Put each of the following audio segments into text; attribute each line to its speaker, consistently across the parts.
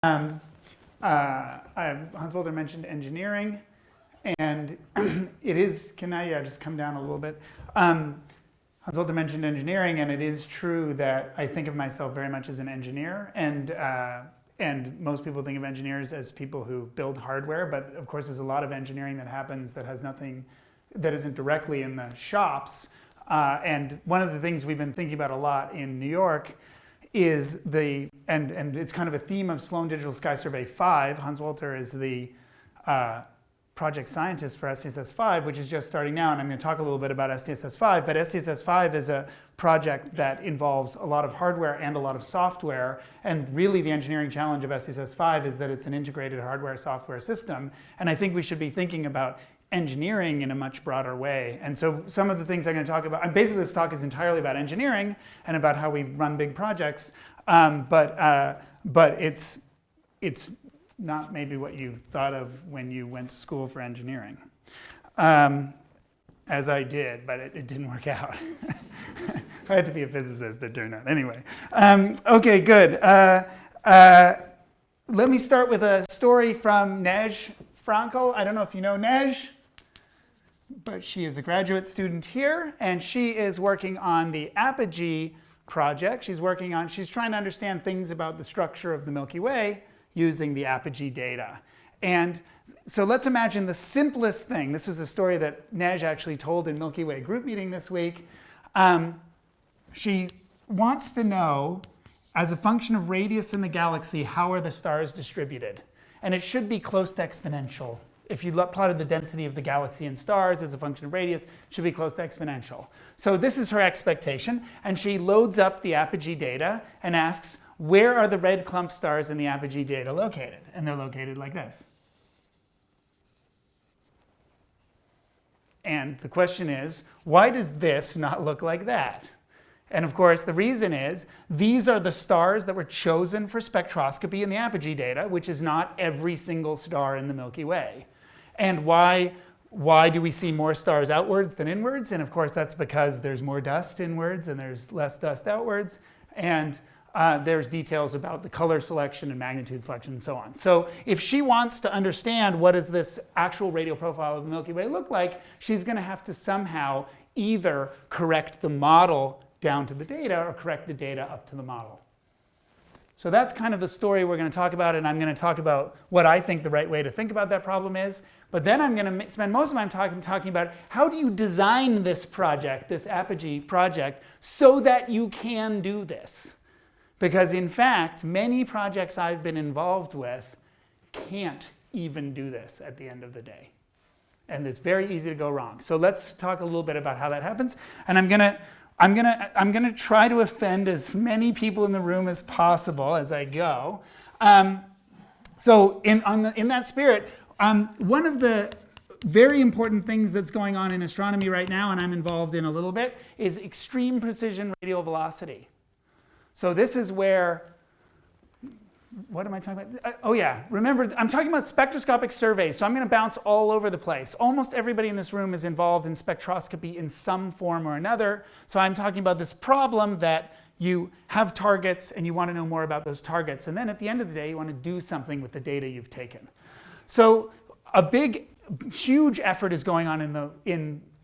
Speaker 1: Um, Hans Wolter mentioned engineering, and it is, can I just come down a little bit? Hans Wolter mentioned engineering, and it is true that I think of myself very much as an engineer, and most people think of engineers as people who build hardware, but of course there's a lot of engineering that happens that has nothing, that isn't directly in the shops. And one of the things we've been thinking about a lot in New York is and it's kind of a theme of Sloan Digital Sky Survey 5. Hans Wolter is the project scientist for SDSS 5, which is just starting now, and I'm going to talk a little bit about SDSS 5, but SDSS 5 is a project that involves a lot of hardware and a lot of software, and really the engineering challenge of SDSS 5 is that it's an integrated hardware-software system, and I think we should be thinking about engineering in a much broader way. And so some of the things I'm going to talk about, and basically this talk is entirely about engineering and about how we run big projects, but it's not maybe what you thought of when you went to school for engineering, as I did, but it didn't work out. I had to be a physicist, it turned out. Anyway, okay, good. Let me start with a story from Nej Frankel. I don't know if you know Nej, but she is a graduate student here, and she is working on the Apogee project. She's trying to understand things about the structure of the Milky Way using the Apogee data. And so let's imagine the simplest thing. This was a story that Nej actually told in Milky Way group meeting this week. She wants to know, as a function of radius in the galaxy, how are the stars distributed? And it should be close to exponential. If you plotted the density of the galaxy and stars as a function of radius, it should be close to exponential. So this is her expectation, and she loads up the Apogee data and asks, where are the red clump stars in the Apogee data located? And they're located like this. And the question is, why does this not look like that? And of course, the reason is, these are the stars that were chosen for spectroscopy in the Apogee data, which is not every single star in the Milky Way. And why do we see more stars outwards than inwards? And of course, that's because there's more dust inwards and there's less dust outwards. And there's details about the color selection and magnitude selection and so on. So if she wants to understand what does this actual radial profile of the Milky Way look like, she's going to have to somehow either correct the model down to the data or correct the data up to the model. So that's kind of the story we're going to talk about, and I'm going to talk about what I think the right way to think about that problem is. But then I'm going to spend most of my time talking about how do you design this project, this Apogee project, so that you can do this. Because in fact, many projects I've been involved with can't even do this at the end of the day. And it's very easy to go wrong. So let's talk a little bit about how that happens. And I'm gonna try to offend as many people in the room as possible as I go. So in that spirit, one of the very important things that's going on in astronomy right now, and I'm involved in a little bit, is extreme precision radial velocity. So this is where, what am I talking about? Oh yeah, remember, I'm talking about spectroscopic surveys, so I'm going to bounce all over the place. Almost everybody in this room is involved in spectroscopy in some form or another. So I'm talking about this problem that you have targets and you want to know more about those targets. And then at the end of the day, you want to do something with the data you've taken. So a huge effort is going on in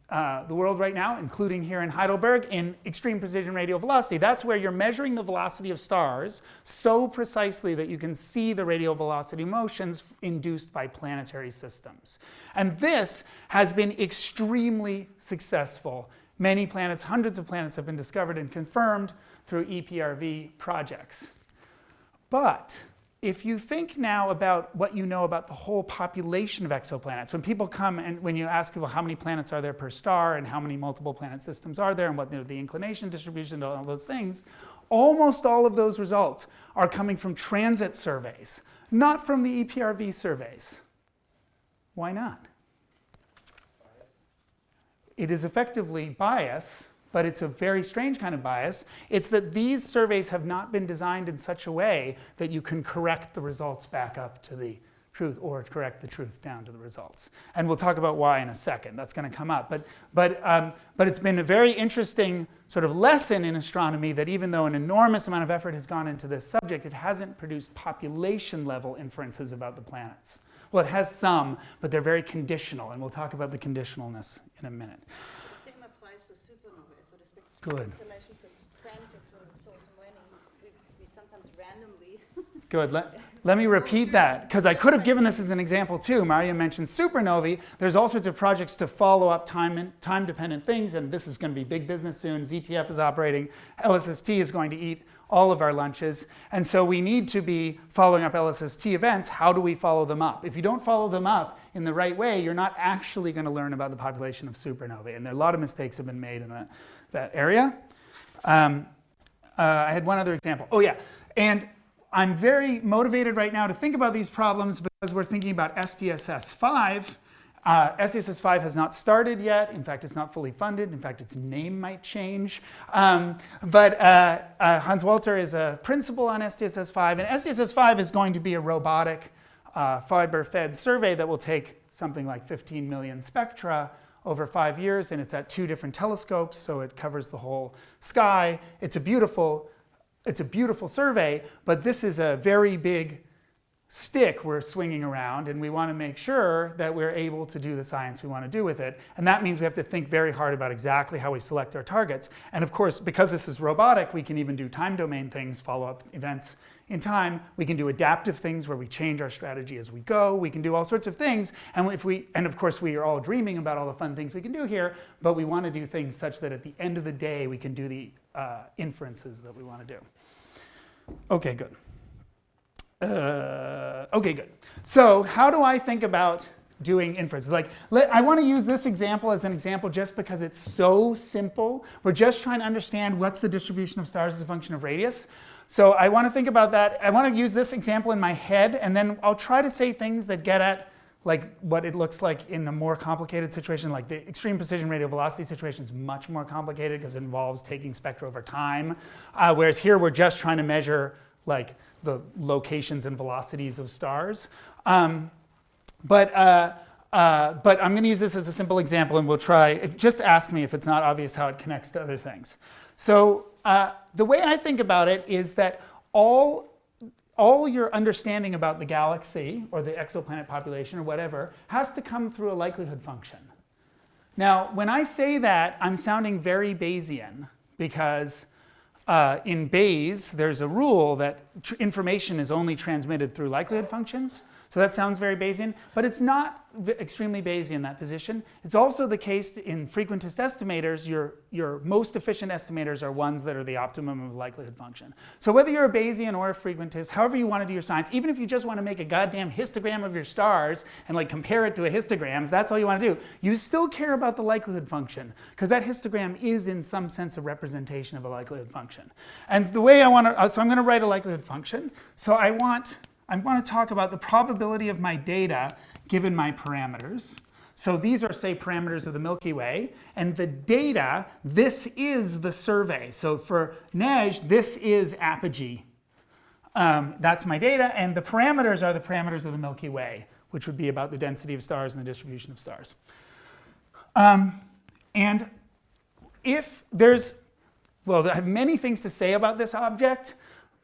Speaker 1: the world right now, including here in Heidelberg, in extreme precision radial velocity. That's where you're measuring the velocity of stars so precisely that you can see the radial velocity motions induced by planetary systems. And this has been extremely successful. Many planets, hundreds of planets, have been discovered and confirmed through EPRV projects. But if you think now about what you know about the whole population of exoplanets, when people come and when you ask people how many planets are there per star and how many multiple planet systems are there and what the inclination distribution and all those things, almost all of those results are coming from transit surveys, not from the EPRV surveys. Why not? Bias. It is effectively bias, but it's a very strange kind of bias. It's that these surveys have not been designed in such a way that you can correct the results back up to the truth or correct the truth down to the results. And we'll talk about why in a second. That's going to come up. But it's been a very interesting sort of lesson in astronomy that even though an enormous amount of effort has gone into this subject, it hasn't produced population level inferences about the planets. Well, it has some, but they're very conditional, and we'll talk about the conditionalness in a minute.
Speaker 2: The same applies for supernovae. So the
Speaker 1: Good.
Speaker 2: constellation for transits were so many, we sometimes randomly.
Speaker 1: Good. Let me repeat that, because I could have given this as an example too. Maria mentioned supernovae. There's all sorts of projects to follow up time-dependent things, and this is going to be big business soon. ZTF is operating. LSST is going to eat all of our lunches. And so we need to be following up LSST events. How do we follow them up? If you don't follow them up in the right way, you're not actually going to learn about the population of supernovae. And there are a lot of mistakes have been made in that area. I had one other example. Oh, yeah. And I'm very motivated right now to think about these problems because we're thinking about SDSS-5. SDSS-5 has not started yet. In fact, it's not fully funded. In fact, its name might change. But Hans Walter is a principal on SDSS-5. And SDSS-5 is going to be a robotic fiber-fed survey that will take something like 15 million spectra over 5 years. And it's at 2 different telescopes, so it covers the whole sky. It's a beautiful survey, but this is a very big stick we're swinging around, and we want to make sure that we're able to do the science we want to do with it. And that means we have to think very hard about exactly how we select our targets. And of course, because this is robotic, we can even do time domain things, follow up events in time. We can do adaptive things where we change our strategy as we go. We can do all sorts of things. And of course, we are all dreaming about all the fun things we can do here, but we want to do things such that at the end of the day, we can do the inferences that we want to do. Okay, good. Okay, good. So how do I think about doing inferences? I want to use this example as an example just because it's so simple. We're just trying to understand what's the distribution of stars as a function of radius. So I want to think about that. I want to use this example in my head, and then I'll try to say things that get at what it looks like in a more complicated situation. Like the extreme precision radial velocity situation is much more complicated because it involves taking spectra over time. Whereas here we're just trying to measure the locations and velocities of stars. But I'm going to use this as a simple example, and we'll try. Just ask me if it's not obvious how it connects to other things. So the way I think about it is that all your understanding about the galaxy or the exoplanet population or whatever has to come through a likelihood function. Now, when I say that, I'm sounding very Bayesian because in Bayes, there's a rule that information is only transmitted through likelihood functions. So that sounds very Bayesian, but it's not extremely Bayesian, that position. It's also the case in frequentist estimators, your most efficient estimators are ones that are the optimum of a likelihood function. So whether you're a Bayesian or a frequentist, however you want to do your science, even if you just want to make a goddamn histogram of your stars and compare it to a histogram, if that's all you want to do, you still care about the likelihood function because that histogram is in some sense a representation of a likelihood function. And the way I want to, so I'm going to write a likelihood function. So I want to talk about the probability of my data given my parameters. So these are, say, parameters of the Milky Way. And the data, this is the survey. So for Nej, this is apogee. That's my data. And the parameters are the parameters of the Milky Way, which would be about the density of stars and the distribution of stars. And if there's, well, I have many things to say about this object.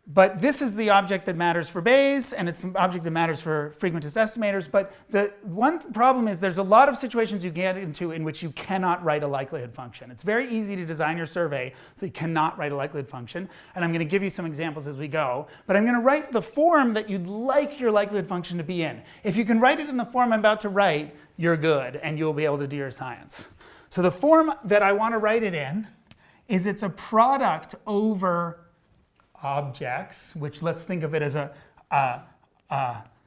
Speaker 1: But this is the object that matters for Bayes, and it's an object that matters for frequentist estimators. But the one problem is there's a lot of situations you get into in which you cannot write a likelihood function. It's very easy to design your survey so you cannot write a likelihood function. And I'm going to give you some examples as we go. But I'm going to write the form that you'd like your likelihood function to be in. If you can write it in the form I'm about to write, you're good, and you'll be able to do your science. So the form that I want to write it in is it's a product over objects, which let's think of it as a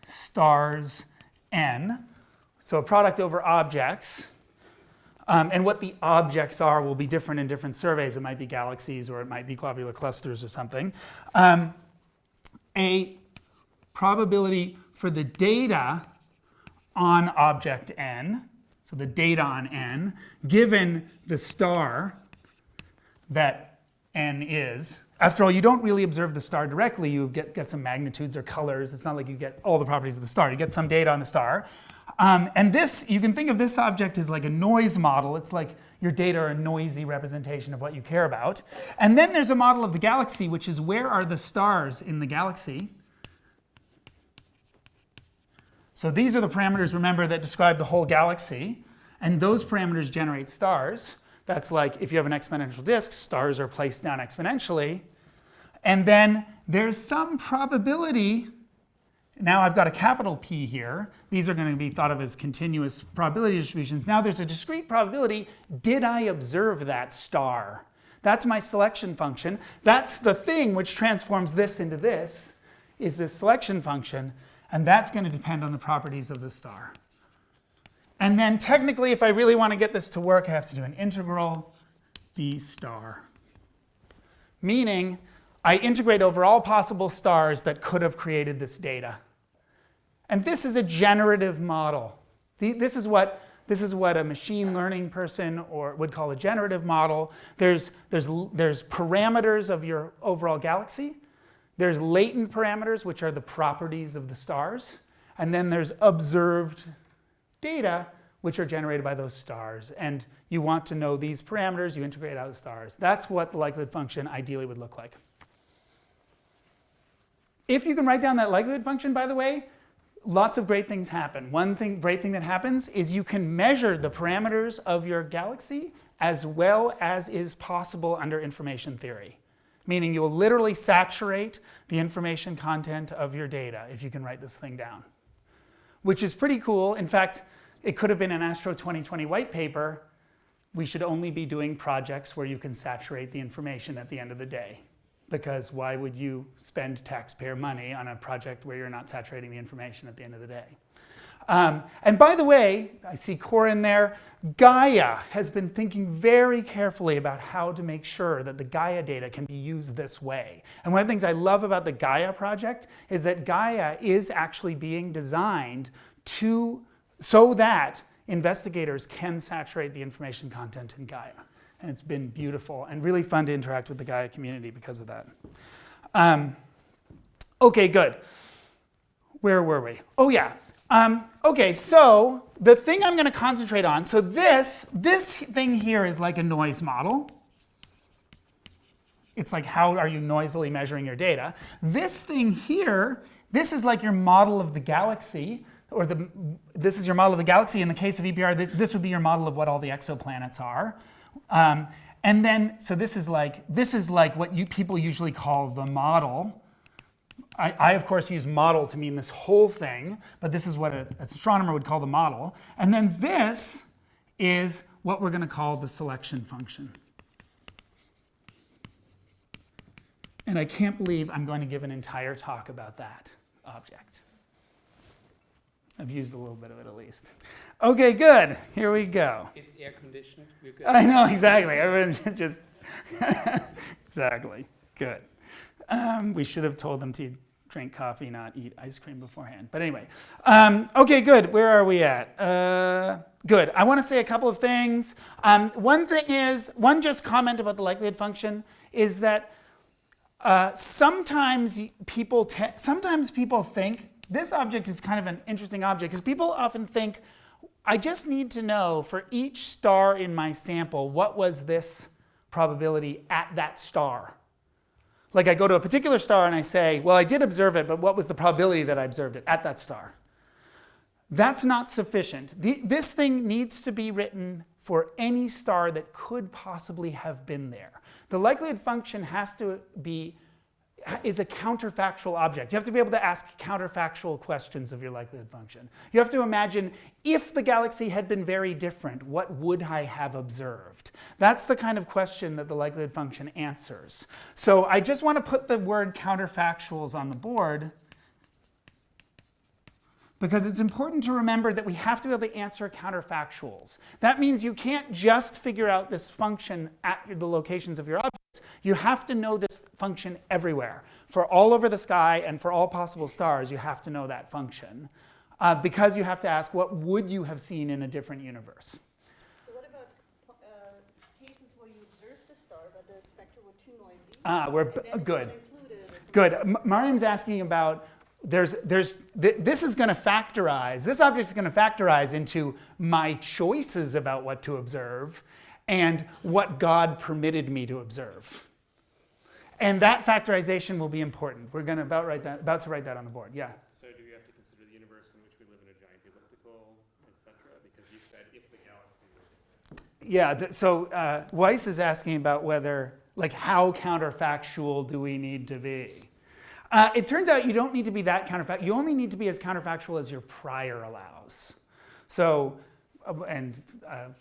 Speaker 1: stars n. So a product over objects. And what the objects are will be different in different surveys. It might be galaxies or it might be globular clusters or something. A probability for the data on object n, so the data on n, given the star that n is, After all, you don't really observe the star directly. You get some magnitudes or colors. It's not like you get all the properties of the star. You get some data on the star. And this, you can think of this object as like a noise model. It's like your data are a noisy representation of what you care about. And then there's a model of the galaxy, which is where are the stars in the galaxy. So these are the parameters, remember, that describe the whole galaxy. And those parameters generate stars. That's like if you have an exponential disk, stars are placed down exponentially. And then there's some probability. Now I've got a capital P here. These are going to be thought of as continuous probability distributions. Now there's a discrete probability. Did I observe that star? That's my selection function. That's the thing which transforms this into this, is this selection function. And that's going to depend on the properties of the star. And then technically, if I really want to get this to work, I have to do an integral d star. Meaning, I integrate over all possible stars that could have created this data. And this is a generative model. This is what a machine learning person would call a generative model. There's parameters of your overall galaxy. There's latent parameters, which are the properties of the stars. And then there's observed data, which are generated by those stars. And you want to know these parameters, you integrate out the stars. That's what the likelihood function ideally would look like. If you can write down that likelihood function, by the way, lots of great things happen. One great thing that happens is you can measure the parameters of your galaxy as well as is possible under information theory. Meaning you'll literally saturate the information content of your data if you can write this thing down. Which is pretty cool. In fact, it could have been an Astro 2020 white paper. We should only be doing projects where you can saturate the information at the end of the day. Because why would you spend taxpayer money on a project where you're not saturating the information at the end of the day? And by the way, I see Corin there. Gaia has been thinking very carefully about how to make sure that the Gaia data can be used this way. And one of the things I love about the Gaia project is that Gaia is actually being designed so that investigators can saturate the information content in Gaia. And it's been beautiful and really fun to interact with the Gaia community because of that. Okay, good. Where were we? Oh, yeah. Okay, so the thing I'm going to concentrate on, so this thing here is like a noise model. It's like how are you noisily measuring your data. This thing here, this is like your model of the galaxy, or this is your model of the galaxy. In the case of EPR, this would be your model of what all the exoplanets are. And then, so this is like what people usually call the model. I, of course, use model to mean this whole thing, but this is what an astronomer would call the model. And then this is what we're going to call the selection function. And I can't believe I'm going to give an entire talk about that object. I've used a little bit of it at least. Okay, good. Here we go.
Speaker 3: It's air conditioned. We're good.
Speaker 1: I know, exactly. Everyone just exactly. Good. We should have told them to drink coffee, not eat ice cream beforehand. But anyway, okay, good. Where are we at? Good. I want to say a couple of things. One just comment about the likelihood function is that sometimes people think this object is kind of an interesting object because people often think, I just need to know for each star in my sample, what was this probability at that star? Like I go to a particular star and I say, well, I did observe it, but what was the probability that I observed it at that star? That's not sufficient. This thing needs to be written for any star that could possibly have been there. The likelihood function is a counterfactual object. You have to be able to ask counterfactual questions of your likelihood function. You have to imagine, if the galaxy had been very different, what would I have observed? That's the kind of question that the likelihood function answers. So I just want to put the word counterfactuals on the board because it's important to remember that we have to be able to answer counterfactuals. That means you can't just figure out this function at the locations of your objects. You have to know this function everywhere. For all over the sky and for all possible stars, you have to know that function. Because you have to ask, what would you have seen in a different universe?
Speaker 2: So what about cases where you observed the star, but the spectra were too noisy?
Speaker 1: We're good. Good. Mariam's asking about this is going to factorize. This object is going to factorize into my choices about what to observe and what God permitted me to observe. And that factorization will be important. We're going to about to write that on the board. Yeah.
Speaker 3: So do we have to consider the universe in which we live in a giant elliptical, etc.? Because you said if the galaxy.
Speaker 1: Yeah. So Weiss is asking about whether, like, how counterfactual do we need to be? It turns out you don't need to be that counterfactual. You only need to be as counterfactual as your prior allows. So, and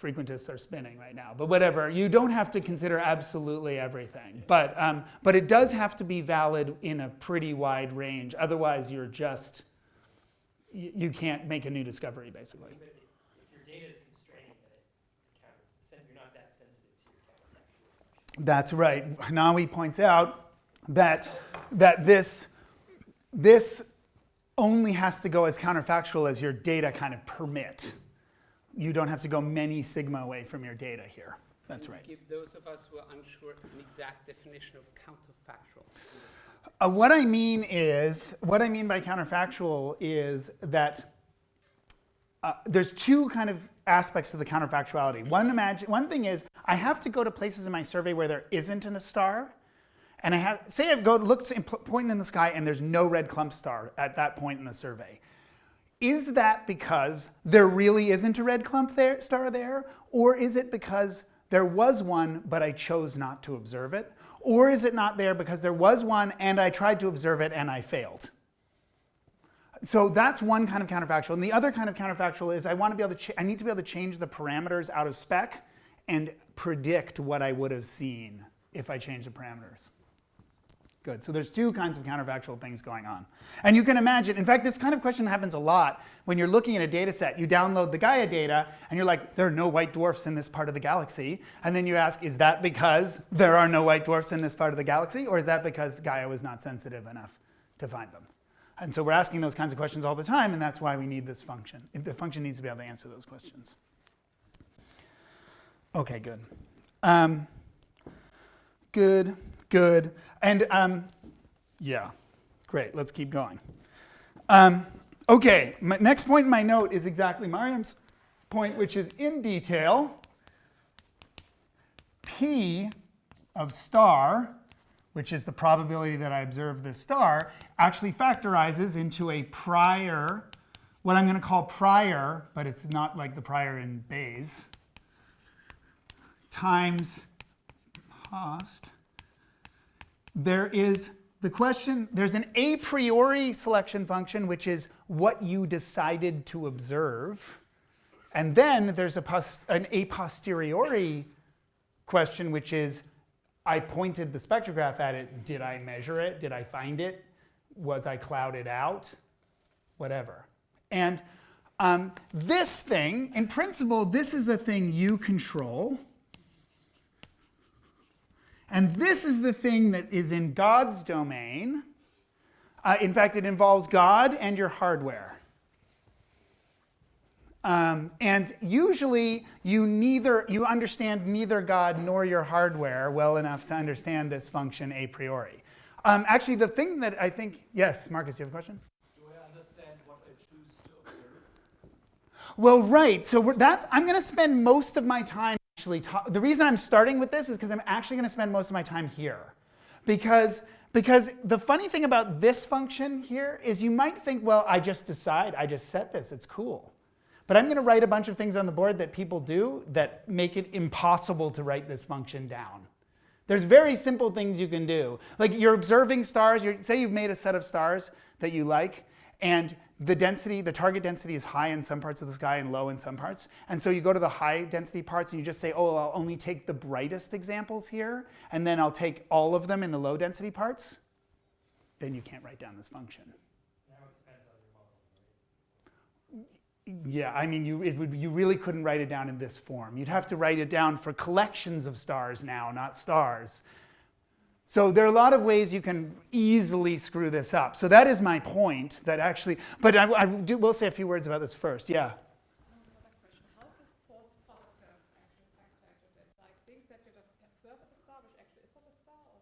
Speaker 1: frequentists are spinning right now, but whatever. You don't have to consider absolutely everything. But it does have to be valid in a pretty wide range. Otherwise, you're just, you can't make a new discovery, basically.
Speaker 4: But if your data is constraining, you're not that sensitive to your counterfactual assumption.
Speaker 1: That's right. Hanawi points out that this only has to go as counterfactual as your data kind of permit. You don't have to go many sigma away from your data here. That's right.
Speaker 5: Give those of us who are unsure an exact definition of counterfactual.
Speaker 1: What I mean by counterfactual is that there's two kind of aspects to the counterfactuality. One thing is I have to go to places in my survey where there isn't a star. And I pointing in the sky and there's no red clump star at that point in the survey. Is that because there really isn't a red clump star there? Or is it because there was one, but I chose not to observe it? Or is it not there because there was one and I tried to observe it and I failed? So that's one kind of counterfactual. And the other kind of counterfactual is I need to be able to change the parameters out of spec and predict what I would have seen if I changed the parameters. Good. So there's two kinds of counterfactual things going on. And you can imagine, in fact, this kind of question happens a lot when you're looking at a data set. You download the Gaia data, and you're like, there are no white dwarfs in this part of the galaxy. And then you ask, is that because there are no white dwarfs in this part of the galaxy? Or is that because Gaia was not sensitive enough to find them? And so we're asking those kinds of questions all the time, and that's why we need this function. The function needs to be able to answer those questions. OK, good. Good. And yeah, great. Let's keep going. OK, my next point in my note is exactly Mariam's point, which is in detail. P of star, which is the probability that I observe this star, actually factorizes into a prior, what I'm going to call prior, but it's not like the prior in Bayes, times post. There's an a priori selection function, which is what you decided to observe. And then there's an a posteriori question, which is, I pointed the spectrograph at it. Did I measure it? Did I find it? Was I clouded out? Whatever. And this thing, in principle, this is a thing you control. And this is the thing that is in God's domain. In fact, it involves God and your hardware. And usually, you understand neither God nor your hardware well enough to understand this function a priori. Actually, the thing that I think, yes, Marcus, you have a question?
Speaker 4: Do I understand what I choose to observe?
Speaker 1: Well, right. So I'm going to spend most of my time actually. The reason I'm starting with this is because I'm actually going to spend most of my time here, because the funny thing about this function here is you might think, well, I just set this, it's cool. But I'm going to write a bunch of things on the board that people do that make it impossible to write this function down. There's very simple things you can do. Like you're observing stars, say you've made a set of stars that you like, and the target density is high in some parts of the sky and low in some parts. And so you go to the high density parts and you just say, oh, I'll only take the brightest examples here, and then I'll take all of them in the low density parts. Then you can't write down this function.
Speaker 4: Now it depends on your model, right?
Speaker 1: Yeah, I mean, you really couldn't write it down in this form. You'd have to write it down for collections of stars now, not stars. So there are a lot of ways you can easily screw this up. So that is my point, that actually, but I will say a few words about this first. Yeah?
Speaker 6: Another question. How do false positives actually factor into this? Like things that you just observe at the star, which actually is not a star?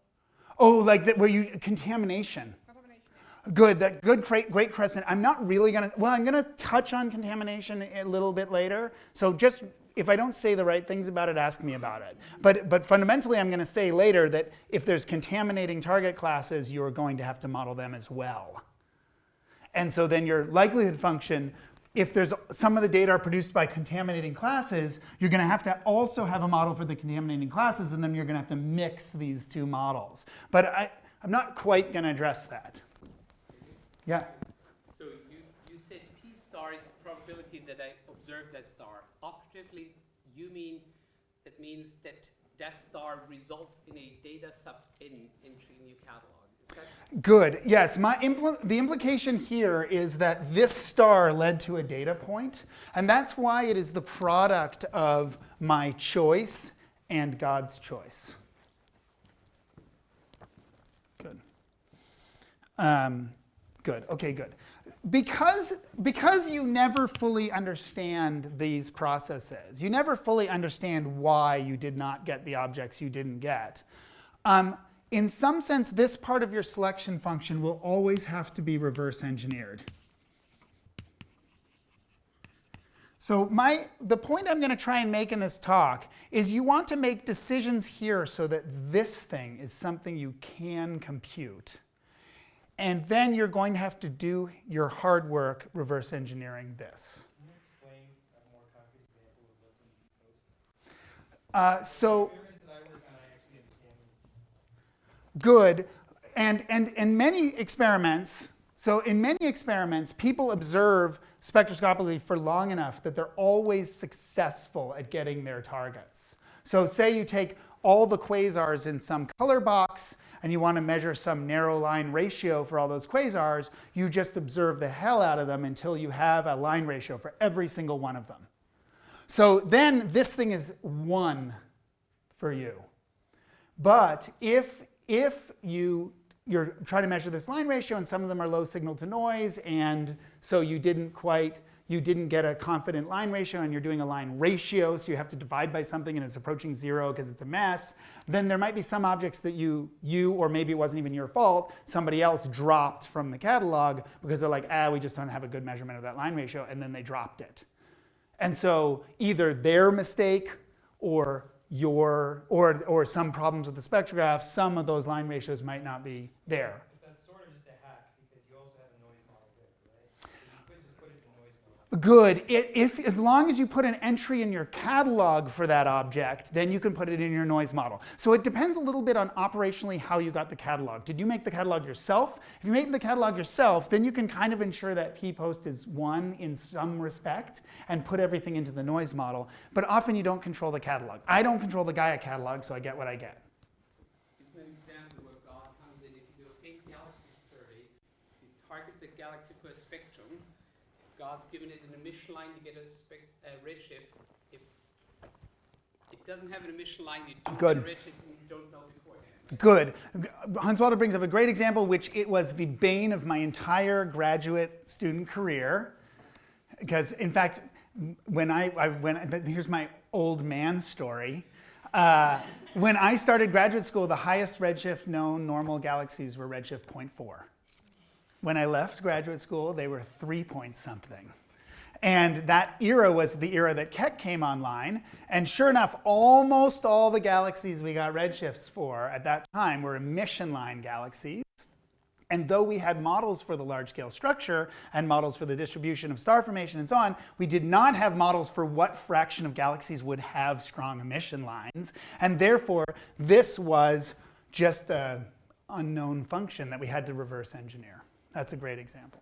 Speaker 1: Oh, like that, where you, contamination. Good, great question. I'm not really gonna, well, I'm gonna touch on contamination a little bit later. So just, if I don't say the right things about it, ask me about it. But fundamentally, I'm gonna say later that if there's contaminating target classes, you're going to have to model them as well. And so then your likelihood function, if there's some of the data are produced by contaminating classes, you're gonna have to also have a model for the contaminating classes, and then you're gonna have to mix these two models. But I'm not quite gonna address that. Yeah.
Speaker 5: So you said P star is the probability that I observe that star. Operatively, you mean that means that that star results in a data sub n entry in your catalog. Is that
Speaker 1: Good. Yes. The implication here is that this star led to a data point, and that's why it is the product of my choice and God's choice. Good. Good. Okay, good. Because you never fully understand these processes, you never fully understand why you did not get the objects you didn't get. In some sense, this part of your selection function will always have to be reverse engineered. So the point I'm going to try and make in this talk is you want to make decisions here so that this thing is something you can compute. And then you're going to have to do your hard work reverse engineering this.
Speaker 4: Can you explain a more concrete example of what's in post?
Speaker 1: So
Speaker 4: Experiments that I work on, I actually understand
Speaker 1: good.
Speaker 4: this.
Speaker 1: And many experiments, so in many experiments, people observe spectroscopically for long enough that they're always successful at getting their targets. So say you take all the quasars in some color box, and you want to measure some narrow line ratio for all those quasars, you just observe the hell out of them until you have a line ratio for every single one of them. So then this thing is 1 for you. But if you're trying to measure this line ratio and some of them are low signal to noise, and so you didn't get a confident line ratio, and you're doing a line ratio, so you have to divide by something and it's approaching 0 because it's a mess, then there might be some objects that you, or maybe it wasn't even your fault, somebody else dropped from the catalog because they're like, we just don't have a good measurement of that line ratio, and then they dropped it. And so either their mistake or some problems with the spectrograph, some of those line ratios might not be there.
Speaker 4: But that's sort of just a hack because you also have a noise model there, right? So you could just put it in the noise model.
Speaker 1: Good. As long as you put an entry in your catalog for that object, then you can put it in your noise model. So it depends a little bit on operationally how you got the catalog. Did you make the catalog yourself? If you make the catalog yourself, then you can kind of ensure that p-post is 1 in some respect and put everything into the noise model. But often you don't control the catalog. I don't control the Gaia catalog, so I get what I get.
Speaker 5: Is an example where God comes in? If you do a big galaxy survey, you target the galaxy for a spectrum. If God's given it an emission line, you get a redshift. If it doesn't have an emission line, you don't
Speaker 1: Good.
Speaker 5: get a redshift, and you don't know beforehand.
Speaker 1: Good. Hans-Walter brings up a great example, which it was the bane of my entire graduate student career. Because, in fact, here's my old man story. When I started graduate school, the highest redshift known normal galaxies were redshift 0.4. When I left graduate school, they were 3 point something. And that era was the era that Keck came online. And sure enough, almost all the galaxies we got redshifts for at that time were emission line galaxies. And though we had models for the large-scale structure and models for the distribution of star formation and so on, we did not have models for what fraction of galaxies would have strong emission lines. And therefore, this was just an unknown function that we had to reverse engineer. That's a great example.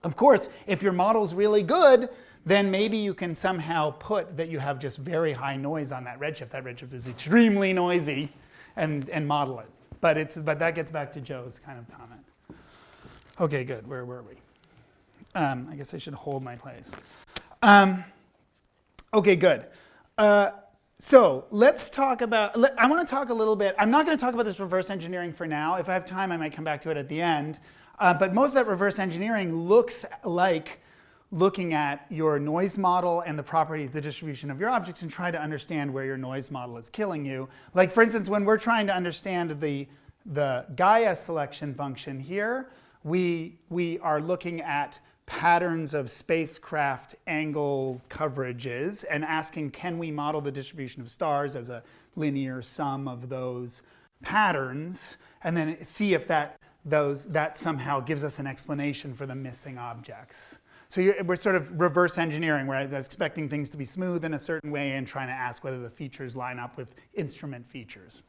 Speaker 1: Of course, if your model's really good, then maybe you can somehow put that you have just very high noise on that redshift. That redshift is extremely noisy, and model it. But that gets back to Joe's kind of comment. Okay, good. Where were we? I guess I should hold my place. Okay, good. So let's talk about, I want to talk a little bit, I'm not going to talk about this reverse engineering for now. If I have time, I might come back to it at the end. But most of that reverse engineering looks like looking at your noise model and the properties, the distribution of your objects, and try to understand where your noise model is killing you. Like for instance, when we're trying to understand the Gaia selection function here, we are looking at patterns of spacecraft angle coverages and asking, can we model the distribution of stars as a linear sum of those patterns, and then see if that somehow gives us an explanation for the missing objects. So we're sort of reverse engineering, where they're expecting things to be smooth in a certain way and trying to ask whether the features line up with instrument features.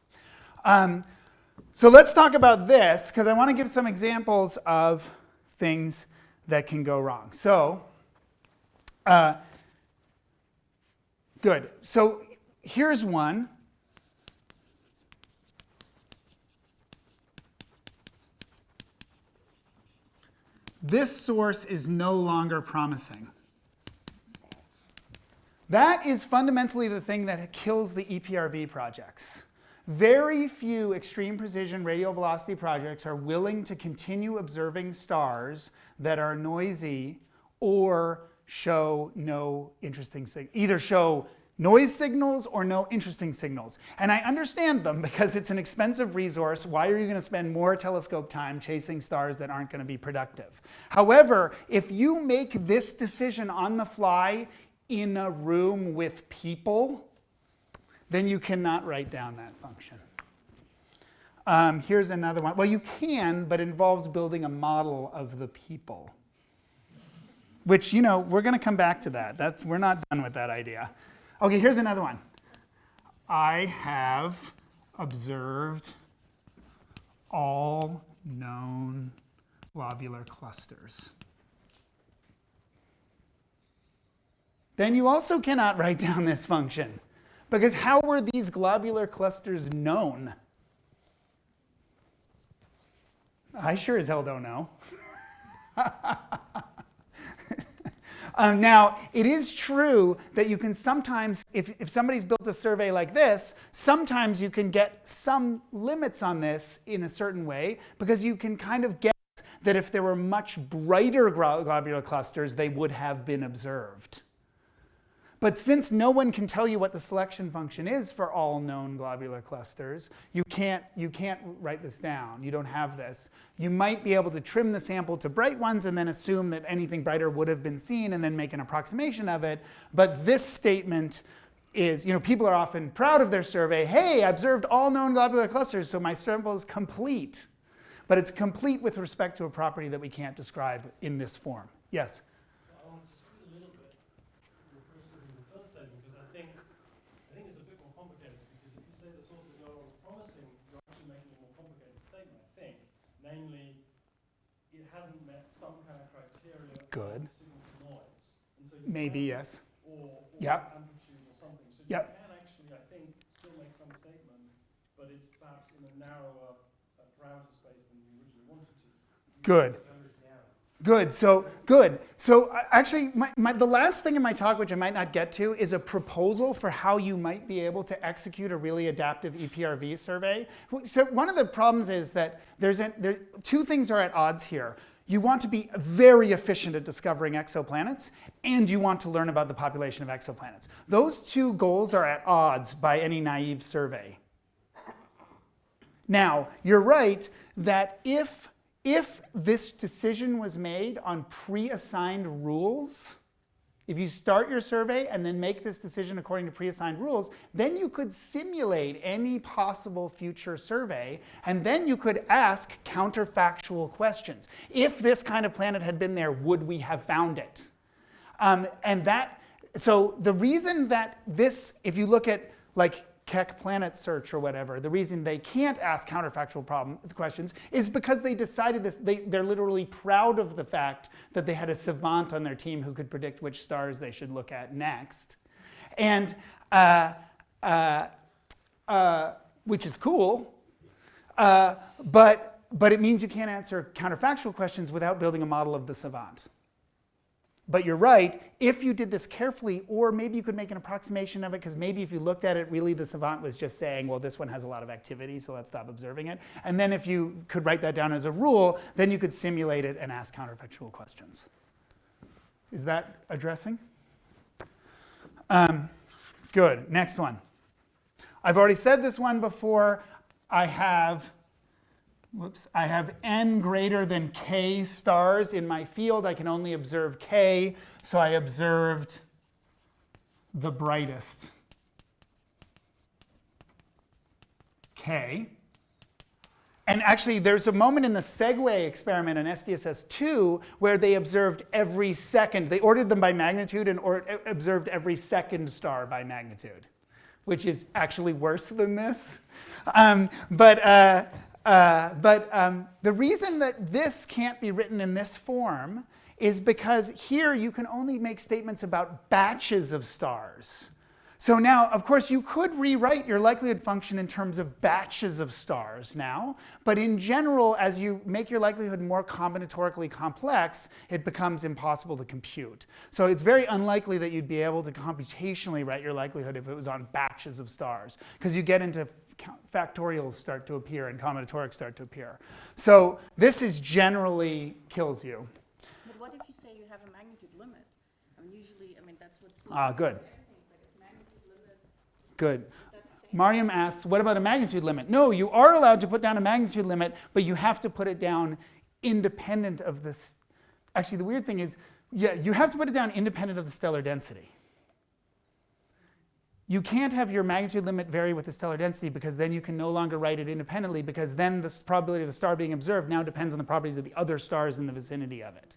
Speaker 1: So let's talk about this, because I want to give some examples of things that can go wrong. So, good. So here's one. This source is no longer promising. That is fundamentally the thing that kills the EPRV projects. Very few extreme precision radial velocity projects are willing to continue observing stars that are noisy or show no interesting signals. Either show noise signals or no interesting signals. And I understand them because it's an expensive resource. Why are you going to spend more telescope time chasing stars that aren't going to be productive? However, if you make this decision on the fly in a room with people, then you cannot write down that function. Here's another one. Well, you can, but it involves building a model of the people. Which, you know, we're going to come back to that. We're not done with that idea. Okay, here's another one. I have observed all known globular clusters. Then you also cannot write down this function, because how were these globular clusters known? I sure as hell don't know. Now, it is true that you can sometimes, if somebody's built a survey like this, sometimes you can get some limits on this in a certain way, because you can kind of guess that if there were much brighter globular clusters, they would have been observed. But since no one can tell you what the selection function is for all known globular clusters, you can't write this down. You don't have this. You might be able to trim the sample to bright ones and then assume that anything brighter would have been seen and then make an approximation of it. But this statement is, you know, people are often proud of their survey. Hey, I observed all known globular clusters, so my sample is complete. But it's complete with respect to a property that we can't describe in this form. Yes?
Speaker 7: Namely, it hasn't met some kind of criteria
Speaker 1: Good.
Speaker 7: of signal to noise. And so you
Speaker 1: Maybe,
Speaker 7: can,
Speaker 1: yes.
Speaker 7: Or
Speaker 1: Yep.
Speaker 7: amplitude or something. So
Speaker 1: Yep.
Speaker 7: you can actually, I think, still make some statement, but it's perhaps in a narrower parameter space than you originally wanted to.
Speaker 1: Good. Good. So actually, the last thing in my talk, which I might not get to, is a proposal for how you might be able to execute a really adaptive EPRV survey. So one of the problems is that two things are at odds here. You want to be very efficient at discovering exoplanets, and you want to learn about the population of exoplanets. Those two goals are at odds by any naive survey. Now, you're right that if this decision was made on pre-assigned rules, if you start your survey and then make this decision according to pre-assigned rules, then you could simulate any possible future survey, and then you could ask counterfactual questions. If this kind of planet had been there, would we have found it? So the reason that this, if you look at like Keck Planet Search or whatever, the reason they can't ask counterfactual questions is because they decided this. They're literally proud of the fact that they had a savant on their team who could predict which stars they should look at next, and which is cool. But it means you can't answer counterfactual questions without building a model of the savant. But you're right, if you did this carefully, or maybe you could make an approximation of it, because maybe if you looked at it, really the savant was just saying, well, this one has a lot of activity, so let's stop observing it. And then if you could write that down as a rule, then you could simulate it and ask counterfactual questions. Is that addressing? Good. Next one. I've already said this one before. I have n greater than k stars in my field. I can only observe k, so I observed the brightest k. And actually, there's a moment in the Segway experiment on SDSS-2 where they observed every second. They ordered them by magnitude and observed every second star by magnitude, which is actually worse than this. But the reason that this can't be written in this form is because here you can only make statements about batches of stars. So now, of course, you could rewrite your likelihood function in terms of batches of stars now, but in general, as you make your likelihood more combinatorically complex, it becomes impossible to compute. So it's very unlikely that you'd be able to computationally write your likelihood if it was on batches of stars, because you get into factorials start to appear and combinatorics start to appear. So this is generally kills you.
Speaker 2: But what if you say you have a magnitude limit? I mean, usually, that's what's...
Speaker 1: Good. Good. Mariam asks, what about a magnitude limit? No, you are allowed to put down a magnitude limit, but you have to put it down independent of this. Actually, the weird thing is, yeah, you have to put it down independent of the stellar density. You can't have your magnitude limit vary with the stellar density because then you can no longer write it independently because then the probability of the star being observed now depends on the properties of the other stars in the vicinity of it.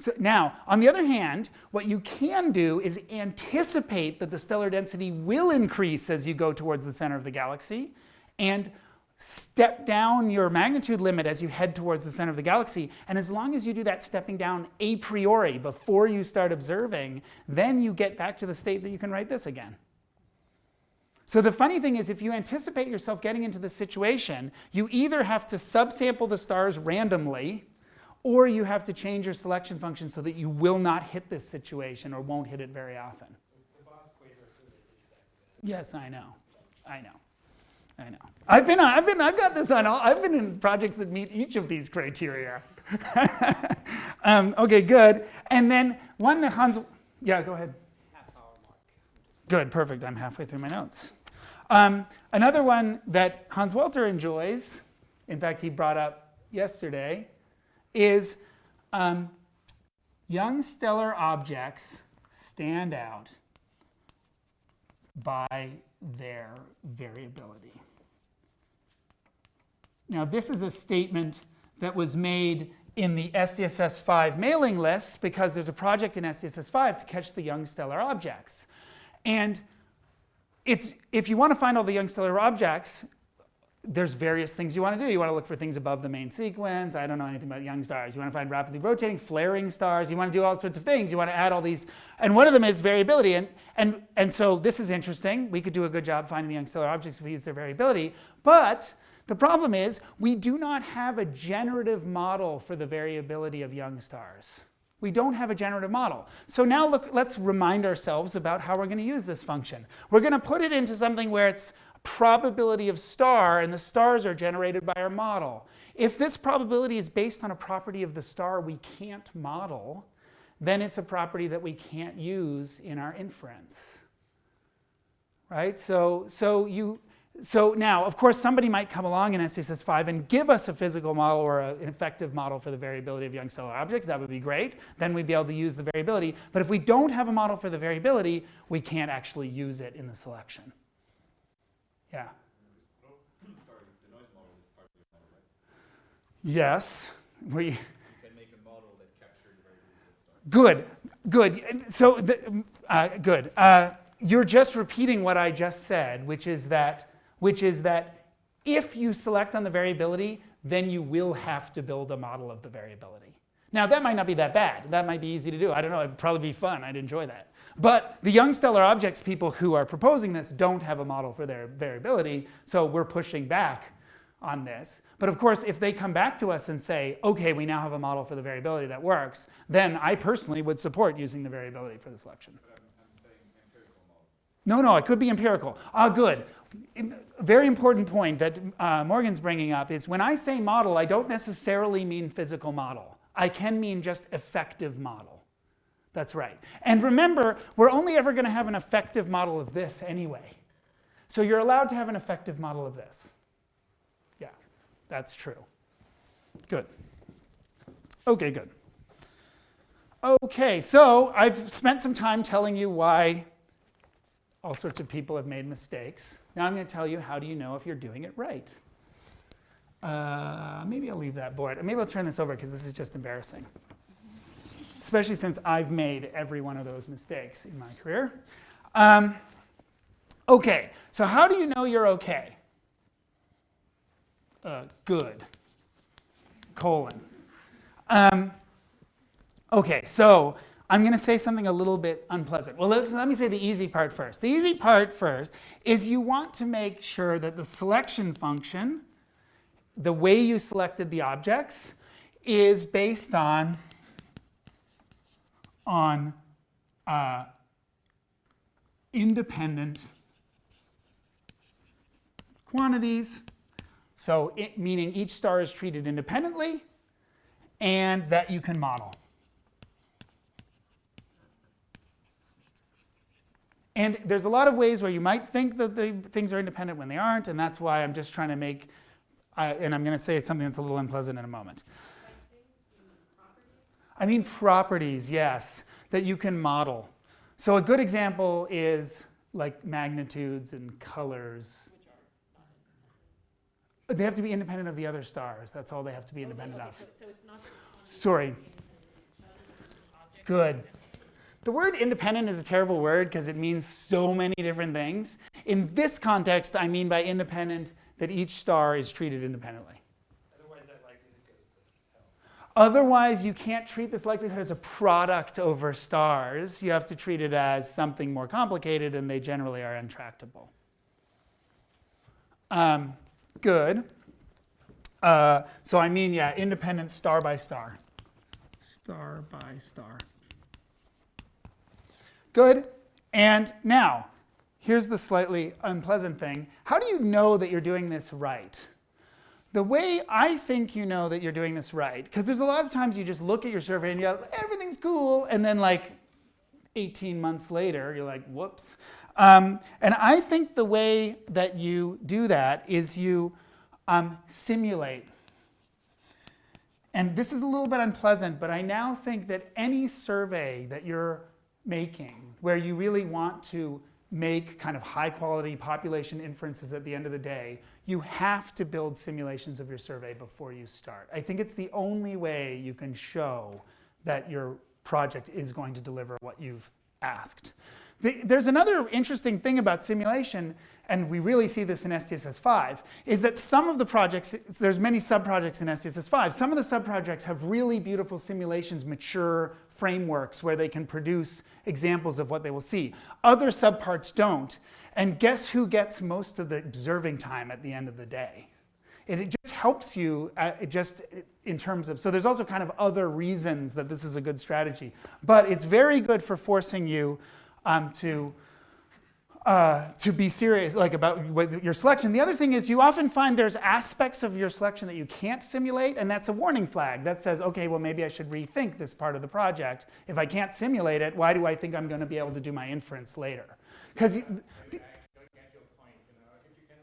Speaker 1: So now, on the other hand, what you can do is anticipate that the stellar density will increase as you go towards the center of the galaxy and step down your magnitude limit as you head towards the center of the galaxy. And as long as you do that stepping down a priori before you start observing, then you get back to the state that you can write this again. So the funny thing is, if you anticipate yourself getting into this situation, you either have to subsample the stars randomly, or you have to change your selection function so that you will not hit this situation or won't hit it very often.
Speaker 4: The Boss quasar survey did exactly that.
Speaker 1: Yes, I know. I've got this on all. I've been in projects that meet each of these criteria. Okay, good. And then one that Hans. Yeah, go ahead.
Speaker 5: Half-hour mark.
Speaker 1: Good, perfect. I'm halfway through my notes. Another one that Hans Welter enjoys, in fact, he brought up yesterday, is young stellar objects stand out by their variability. Now, this is a statement that was made in the SDSS-5 mailing lists because there's a project in SDSS-5 to catch the young stellar objects. And if you want to find all the young stellar objects, there's various things you want to do. You want to look for things above the main sequence. I don't know anything about young stars. You want to find rapidly rotating, flaring stars. You want to do all sorts of things. You want to add all these. And one of them is variability. And so this is interesting. We could do a good job finding the young stellar objects if we use their variability. But the problem is we do not have a generative model for the variability of young stars. We don't have a generative model. So now let's remind ourselves about how we're going to use this function. We're going to put it into something where it's probability of star, and the stars are generated by our model. If this probability is based on a property of the star we can't model, then it's a property that we can't use in our inference. Right? So now, of course, somebody might come along in SDSS-5 and give us a physical model or an effective model for the variability of young stellar objects. That would be great. Then we'd be able to use the variability. But if we don't have a model for the variability, we can't actually use it in the selection. Yeah.
Speaker 8: Sorry, the noise model is part of the model, right?
Speaker 1: Yes. We
Speaker 8: You can make a model that captures the variability of stars.
Speaker 1: Good. So good. You're just repeating what I just said, which is that if you select on the variability, then you will have to build a model of the variability. Now, that might not be that bad. That might be easy to do. I don't know. It'd probably be fun. I'd enjoy that. But the young stellar objects people who are proposing this don't have a model for their variability, so we're pushing back on this. But of course, if they come back to us and say, OK, we now have a model for the variability that works, then I personally would support using the variability for the selection.
Speaker 8: But I'm saying empirical model.
Speaker 1: No, it could be empirical. Good. A very important point that Morgan's bringing up is when I say model, I don't necessarily mean physical model. I can mean just effective model. That's right. And remember, we're only ever going to have an effective model of this anyway. So you're allowed to have an effective model of this. Yeah, that's true. Good. Okay, good. Okay, so I've spent some time telling you why all sorts of people have made mistakes. Now I'm going to tell you, how do you know if you're doing it right? Maybe I'll leave that board. Maybe I'll turn this over because this is just embarrassing. Especially since I've made every one of those mistakes in my career. Okay, so how do you know you're okay? Good. Colon. Okay, so I'm going to say something a little bit unpleasant. Well, let me say the easy part first. The easy part first is you want to make sure that the selection function, the way you selected the objects, is based on independent quantities. So meaning each star is treated independently and that you can model. And there's a lot of ways where you might think that the things are independent when they aren't, and that's why I'm just trying to make, and I'm going to say something that's a little unpleasant in a moment. I mean properties, yes, that you can model. So a good example is like magnitudes and colors. They have to be independent of the other stars. That's all they have to be independent of.
Speaker 2: So it's not
Speaker 1: Sorry. Good. The word independent is a terrible word because it means so many different things. In this context, I mean by independent that each star is treated independently.
Speaker 4: Otherwise, that likelihood goes to hell.
Speaker 1: Otherwise, you can't treat this likelihood as a product over stars. You have to treat it as something more complicated, and they generally are intractable. Good. So I mean, yeah, independent star by star. Star by star. Good. And now, here's the slightly unpleasant thing. How do you know that you're doing this right? The way I think you know that you're doing this right, because there's a lot of times you just look at your survey and you're like, everything's cool, and then like 18 months later, you're like, whoops. And I think the way that you do that is you simulate. And this is a little bit unpleasant, but I now think that any survey that you're making, where you really want to make kind of high quality population inferences at the end of the day, you have to build simulations of your survey before you start. I think it's the only way you can show that your project is going to deliver what you've asked. There's another interesting thing about simulation, and we really see this in SDSS-5, is that some of the projects, there's many sub-projects in SDSS-5, some of the sub-projects have really beautiful simulations, mature frameworks where they can produce examples of what they will see. Other subparts don't, and guess who gets most of the observing time at the end of the day? It just helps you just in terms of, so there's also kind of other reasons that this is a good strategy, but it's very good for forcing you to be serious about your selection. The other thing is you often find there's aspects of your selection that you can't simulate, and that's a warning flag. That says, okay, well, maybe I should rethink this part of the project. If I can't simulate it, why do I think I'm going to be able to do my inference later? Because
Speaker 5: I get your point. If you can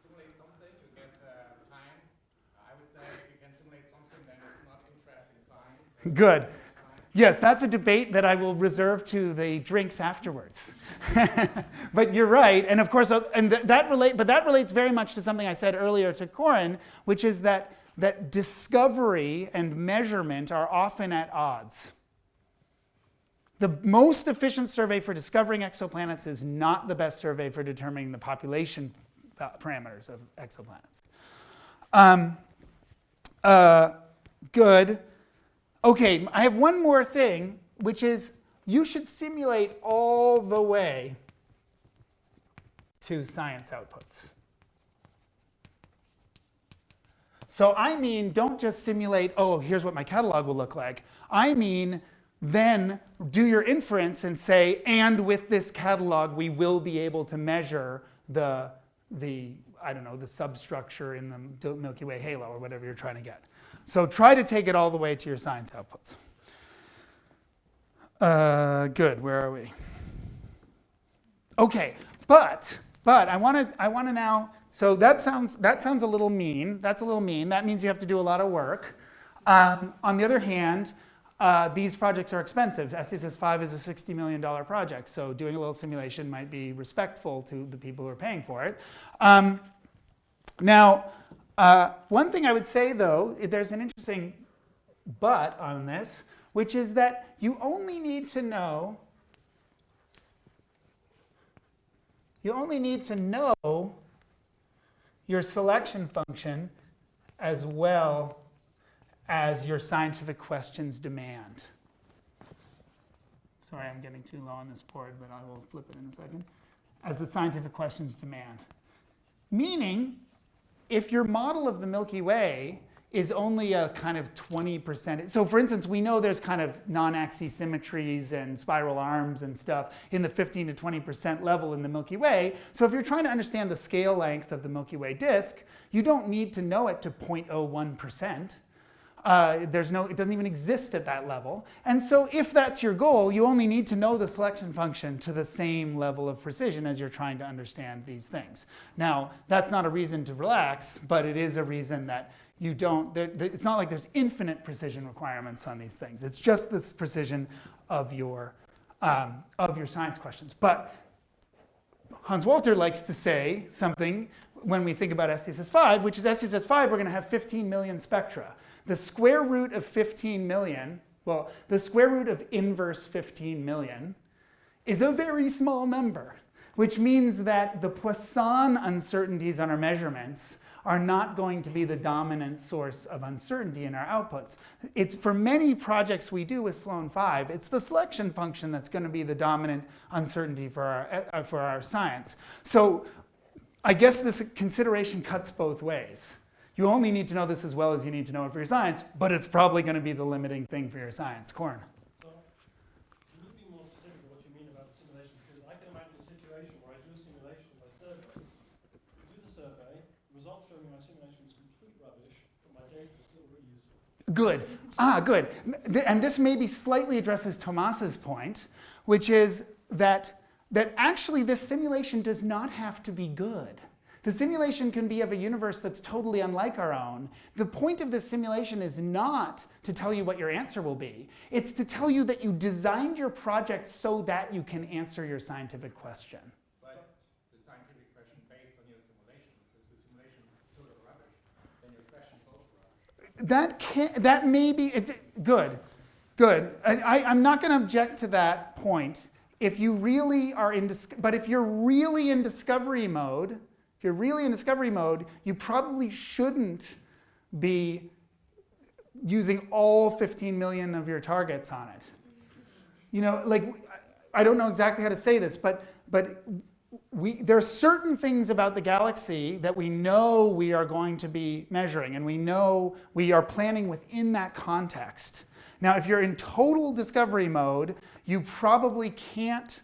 Speaker 5: simulate something, you get time. I would say if you can simulate something, then it's not interesting science.
Speaker 1: Good. Yes, that's a debate that I will reserve to the drinks afterwards. But you're right, and of course, that relates very much to something I said earlier to Corin, which is that discovery and measurement are often at odds. The most efficient survey for discovering exoplanets is not the best survey for determining the population parameters of exoplanets. Good. Okay, I have one more thing, which is you should simulate all the way to science outputs. So I mean, don't just simulate, oh, here's what my catalog will look like. I mean, then do your inference and say, and with this catalog, we will be able to measure the substructure in the Milky Way halo or whatever you're trying to get. So try to take it all the way to your science outputs. Good. Where are we? Okay, but I want to now. So that sounds a little mean. That's a little mean. That means you have to do a lot of work. On the other hand, these projects are expensive. SDSS-5 is a $60 million project, so doing a little simulation might be respectful to the people who are paying for it. Now, one thing I would say, though, there's an interesting but on this, which is that you only need to know your selection function as well as your scientific questions demand. Sorry, I'm getting too low on this board, but I will flip it in a second. As the scientific questions demand. Meaning, if your model of the Milky Way is only a kind of 20%. So for instance, we know there's kind of non-axis symmetries and spiral arms and stuff in the 15 to 20% level in the Milky Way. So if you're trying to understand the scale length of the Milky Way disk, you don't need to know it to 0.01%. It doesn't even exist at that level. And so if that's your goal, you only need to know the selection function to the same level of precision as you're trying to understand these things. Now, that's not a reason to relax, but it is a reason that you don't, it's not like there's infinite precision requirements on these things. It's just this precision of your science questions. But Hans Walter likes to say something when we think about SDSS-5, which is SDSS-5, we're going to have 15 million spectra. The square root of 15 million, well, the square root of inverse 15 million is a very small number, which means that the Poisson uncertainties on our measurements are not going to be the dominant source of uncertainty in our outputs. It's for many projects we do with Sloan 5, it's the selection function that's going to be the dominant uncertainty for our science. So I guess this consideration cuts both ways. You only need to know this as well as you need to know it for your science, but it's probably going to be the limiting thing for your science. Corn.
Speaker 7: So, can you be more specific on what you mean about the simulation? Because I can imagine a situation where I do a simulation by survey, do the survey, results show me my simulation is complete rubbish, but my data is still really useful.
Speaker 1: Good. Good. And this maybe slightly addresses Tomas's point, which is that actually this simulation does not have to be good. The simulation can be of a universe that's totally unlike our own. The point of this simulation is not to tell you what your answer will be. It's to tell you that you designed your project so that you can answer your scientific question.
Speaker 8: But the scientific question based on your simulation, so if the simulation is total rubbish, then your question is also rubbish.
Speaker 1: That may be, good. I'm not going to object to that point. If you really are but if you're really in discovery mode, you probably shouldn't be using all 15 million of your targets on it. You know, like, I don't know exactly how to say this, but there are certain things about the galaxy that we know we are going to be measuring, and we know we are planning within that context. Now, if you're in total discovery mode, you probably can't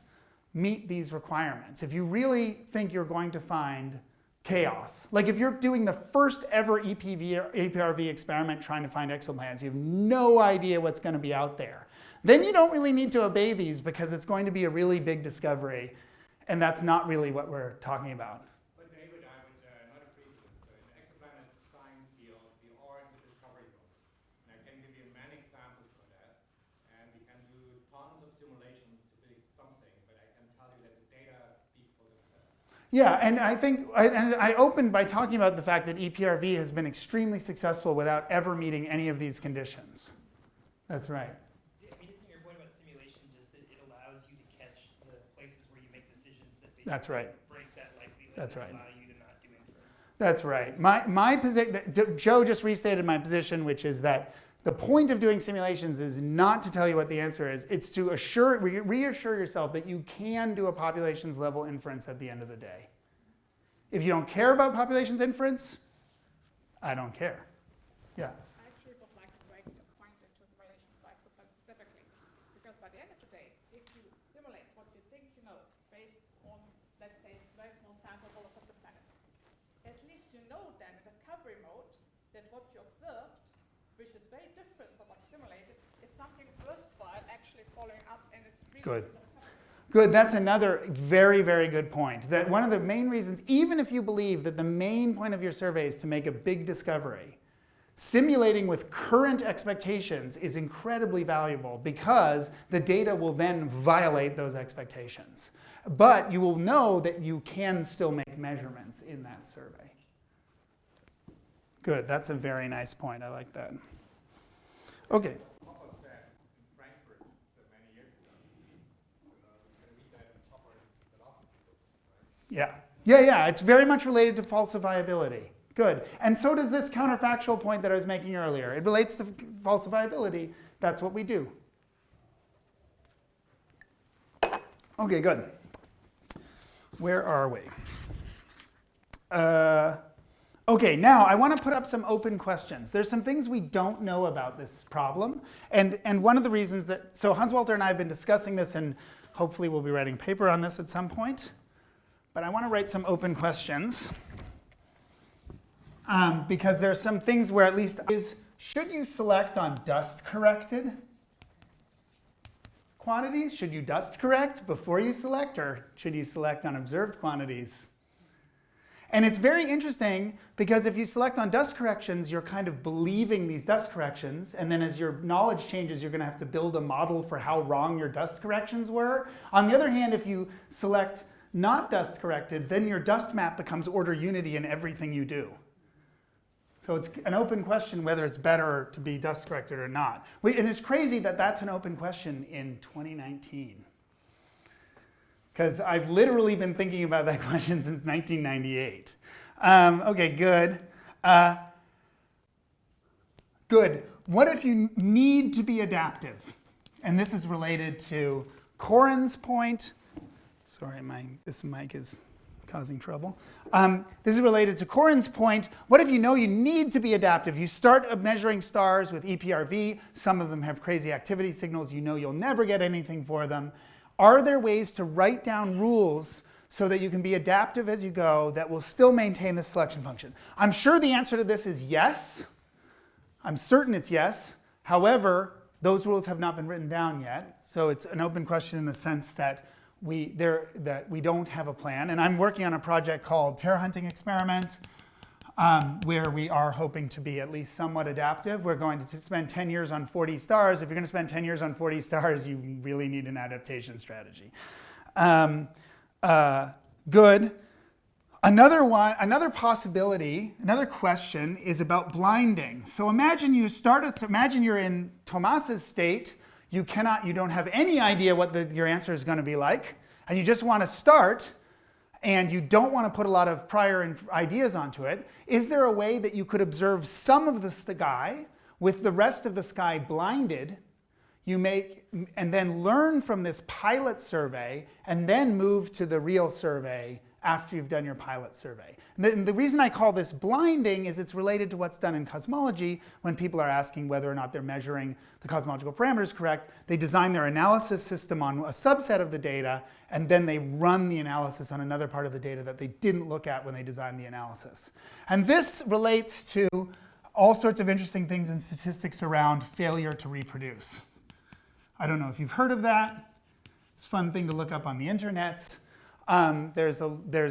Speaker 1: meet these requirements. If you really think you're going to find chaos, like if you're doing the first ever EPRV experiment trying to find exoplanets, you have no idea what's going to be out there, then you don't really need to obey these because it's going to be a really big discovery, and that's not really what we're talking about.
Speaker 8: But David, I would not agree with this. So in the exoplanet science field, we are in the discovery mode. And I can give you many examples for that. And we can do tons of simulations to predict something, but I can tell you that the data speak for themselves.
Speaker 1: Yeah, and I think I opened by talking about the fact that EPRV has been extremely successful without ever meeting any of these conditions. That's right.
Speaker 4: I mean, isn't your point about simulation just that it allows you to catch the places where you make decisions that basically
Speaker 1: That's right.
Speaker 4: break that likelihood
Speaker 1: That's
Speaker 4: and
Speaker 1: right.
Speaker 4: allow you to not do inference?
Speaker 1: That's right. My position, Joe just restated my position, which is that the point of doing simulations is not to tell you what the answer is. It's to reassure yourself that you can do a populations level inference at the end of the day. If you don't care about populations inference, I don't care. Yeah.
Speaker 6: I actually would like to break the point into simulation side specifically. Because by the end of the day, if you simulate what you think you know based on, let's say, very small sample volume of the planet, at least you know then in discovery mode that what you observed, which is very different from what you simulated, is something worthwhile actually following up
Speaker 1: Good. Good, that's another very, very good point. That one of the main reasons, even if you believe that the main point of your survey is to make a big discovery, simulating with current expectations is incredibly valuable because the data will then violate those expectations. But you will know that you can still make measurements in that survey. Good, that's a very nice point. I like that. Okay.
Speaker 8: Hogg said in Frankfurt many years ago. You can read that in Hog's philosophy books, right?
Speaker 1: Yeah, it's very much related to falsifiability. Good. And so does this counterfactual point that I was making earlier. It relates to falsifiability. That's what we do. Okay, good. Where are we? Okay, now I want to put up some open questions. There's some things we don't know about this problem. And one of the reasons that, so Hans-Walter and I have been discussing this, and hopefully we'll be writing a paper on this at some point. But I want to write some open questions. Because there's some things where at least should you select on dust corrected quantities? Should you dust correct before you select, or should you select on observed quantities? And it's very interesting because if you select on dust corrections, you're kind of believing these dust corrections, and then as your knowledge changes, you're going to have to build a model for how wrong your dust corrections were. On the other hand, if you select not dust corrected, then your dust map becomes order unity in everything you do. So it's an open question whether it's better to be dust corrected or not. And it's crazy that that's an open question in 2019. Because I've literally been thinking about that question since 1998. Okay, good. Good. What if you need to be adaptive? And this is related to Corin's point. Sorry, this mic is causing trouble. This is related to Corin's point. What if you know you need to be adaptive? You start measuring stars with EPRV. Some of them have crazy activity signals. You know you'll never get anything for them. Are there ways to write down rules so that you can be adaptive as you go that will still maintain the selection function? I'm sure the answer to this is yes. I'm certain it's yes. However, those rules have not been written down yet. So it's an open question in the sense that we don't have a plan. And I'm working on a project called Terror Hunting Experiment, where we are hoping to be at least somewhat adaptive. We're going to spend 10 years on 40 stars. If you're going to spend 10 years on 40 stars, you really need an adaptation strategy. Good. Another possibility, another question is about blinding. So imagine you're in Tomas's state. You don't have any idea what your answer is going to be like, and you just want to start, and you don't want to put a lot of prior ideas onto it. Is there a way that you could observe some of the sky with the rest of the sky blinded, and then learn from this pilot survey, and then move to the real survey after you've done your pilot survey? And the reason I call this blinding is it's related to what's done in cosmology when people are asking whether or not they're measuring the cosmological parameters correct. They design their analysis system on a subset of the data, and then they run the analysis on another part of the data that they didn't look at when they designed the analysis. And this relates to all sorts of interesting things in statistics around failure to reproduce. I don't know if you've heard of that. It's a fun thing to look up on the internet. There's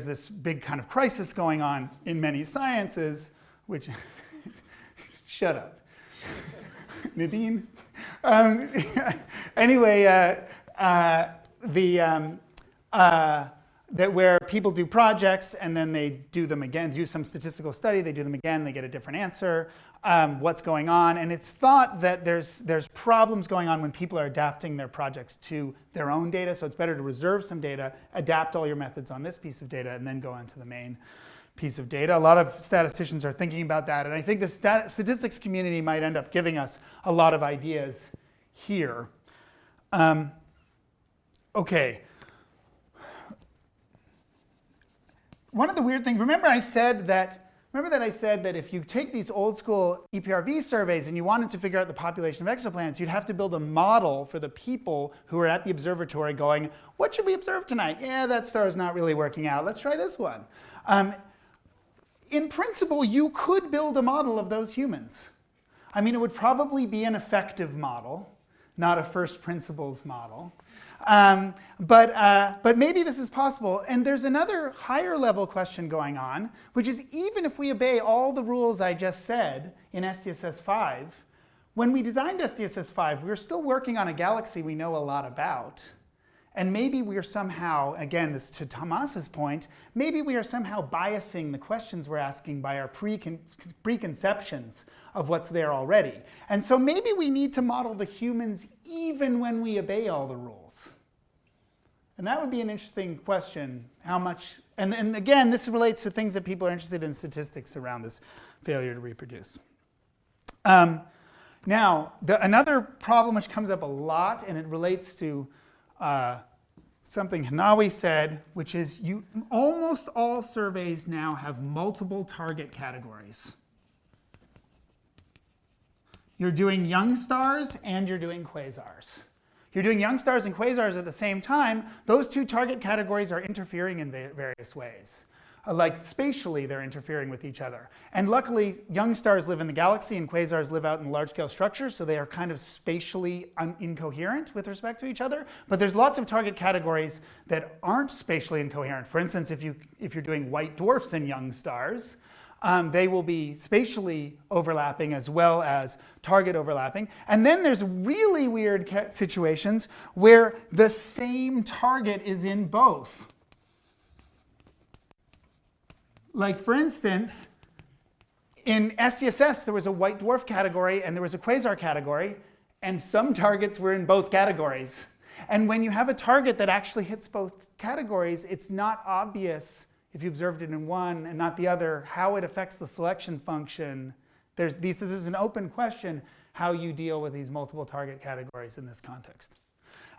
Speaker 1: this big kind of crisis going on in many sciences, which, shut up, Nadine. Anyway, that where people do projects and then they do them again, do some statistical study, they do them again, they get a different answer. What's going on? And it's thought that there's problems going on when people are adapting their projects to their own data. So it's better to reserve some data, adapt all your methods on this piece of data, and then go on to the main piece of data. A lot of statisticians are thinking about that. And I think the statistics community might end up giving us a lot of ideas here. Okay. One of the weird things, remember that I said that if you take these old school EPRV surveys and you wanted to figure out the population of exoplanets, you'd have to build a model for the people who are at the observatory going, what should we observe tonight? Yeah, that star is not really working out. Let's try this one. In principle, you could build a model of those humans. I mean, it would probably be an effective model. not a first principles model. But maybe this is possible. And there's another higher level question going on, which is even if we obey all the rules I just said in SDSS-5, when we designed SDSS-5, we were still working on a galaxy we know a lot about. And maybe we are somehow, again, this to Tomas's point, maybe we are somehow biasing the questions we're asking by our preconceptions of what's there already. And so maybe we need to model the humans even when we obey all the rules. And that would be an interesting question, how much, and again, this relates to things that people are interested in statistics around this failure to reproduce. Now, another problem which comes up a lot, and it relates to something Hanawi said, which is almost all surveys now have multiple target categories. You're doing young stars and you're doing quasars. You're doing young stars and quasars at the same time. Those two target categories are interfering in various ways. Like spatially, they're interfering with each other. And luckily, young stars live in the galaxy and quasars live out in large-scale structures, so they are kind of spatially incoherent with respect to each other. But there's lots of target categories that aren't spatially incoherent. For instance, if you're doing white dwarfs in young stars, they will be spatially overlapping as well as target overlapping. And then there's really weird situations where the same target is in both. Like, for instance, in SDSS, there was a white dwarf category and there was a quasar category, and some targets were in both categories. And when you have a target that actually hits both categories, it's not obvious, if you observed it in one and not the other, how it affects the selection function. This is an open question, how you deal with these multiple target categories in this context.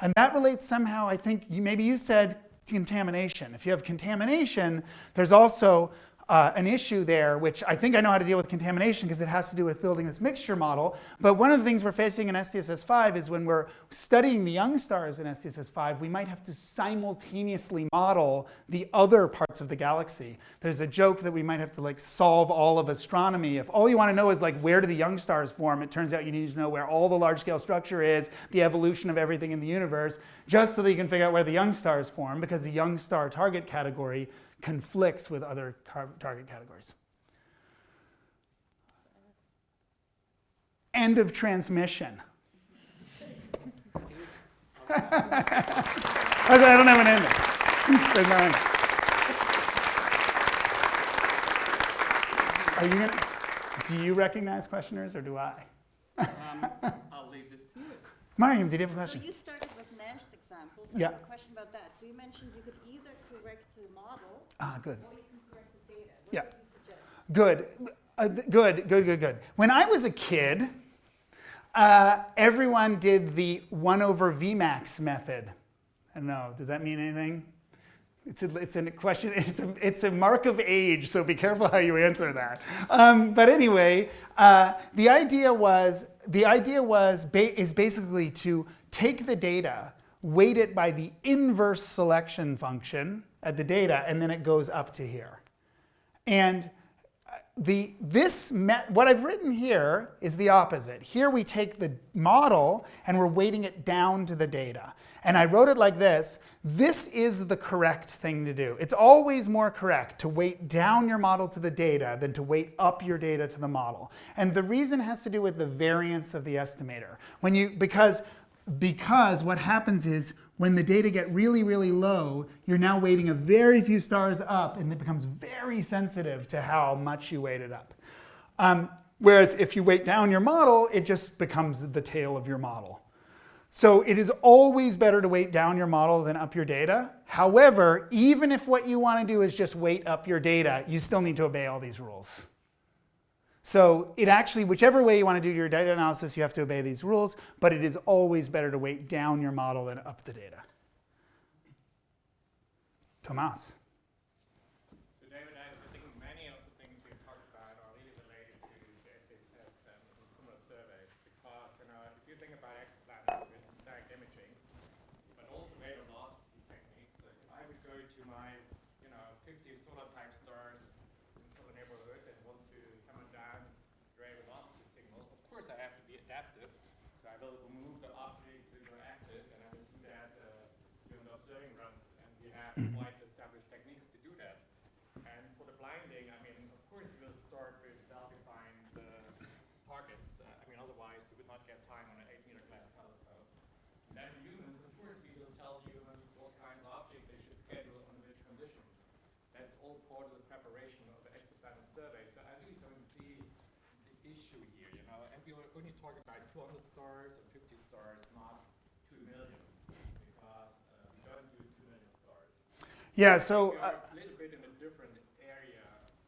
Speaker 1: And that relates somehow, I think, maybe you said, contamination. If you have contamination, there's also an issue there, which I think I know how to deal with contamination because it has to do with building this mixture model. But one of the things we're facing in SDSS-5 is when we're studying the young stars in SDSS-5, we might have to simultaneously model the other parts of the galaxy. There's a joke that we might have to solve all of astronomy. If all you want to know is where do the young stars form, it turns out you need to know where all the large-scale structure is, the evolution of everything in the universe, just so that you can figure out where the young stars form, because the young star target category conflicts with other target categories. End of transmission. I don't have an ending. There's no ending. Are you gonna? Do you recognize questioners or do I?
Speaker 5: I'll leave this to you.
Speaker 1: Mariam, did you have a question?
Speaker 2: So you started with Nash's example. So
Speaker 1: Yeah.
Speaker 2: I have a question about that. So you mentioned you could either correct the model
Speaker 1: Good.
Speaker 2: or you can correct the data. What
Speaker 1: Yeah.
Speaker 2: would you suggest?
Speaker 1: Good. When I was a kid, everyone did the 1/Vmax method. I don't know, does that mean anything? It's a question. It's a mark of age, so be careful how you answer that. But anyway, the idea is basically to take the data, weight it by the inverse selection function at the data, and then it goes up to here. And what I've written here is the opposite. Here we take the model and we're weighting it down to the data. And I wrote it like this. This is the correct thing to do. It's always more correct to weight down your model to the data than to weight up your data to the model. And the reason has to do with the variance of the estimator. Because what happens is when the data get really, really low, you're now weighting a very few stars up, and it becomes very sensitive to how much you weight it up. Whereas if you weight down your model, it just becomes the tail of your model. So it is always better to weight down your model than up your data. However, even if what you want to do is just weight up your data, you still need to obey all these rules. So it actually, whichever way you want to do your data analysis, you have to obey these rules, but it is always better to weight down your model than up the data. Tomas.
Speaker 8: So David, I think many of the things you talked about are really related to the SDSS and similar surveys, because if you think about exoplanets with static imaging, but also very velocity techniques, so if I would go to my 50 solar type stars in solar neighborhood and want to come down very velocity signal, of course I have to be adaptive, so I will remove the object we have quite established techniques to do that. And for the blinding, I mean, of course, we will start with well-defined targets. I mean, otherwise you would not get time on an 8-meter class telescope. And then humans, of course, we will tell humans what kind of object they should schedule under which conditions. That's all part of the preparation of the exoplanet survey. So I really don't see the issue here, you know. And we were only talking about 200 stars or 50 stars, not 2 million, because we don't do 2 million stars.
Speaker 1: Yeah, so
Speaker 8: We are a little bit in a different area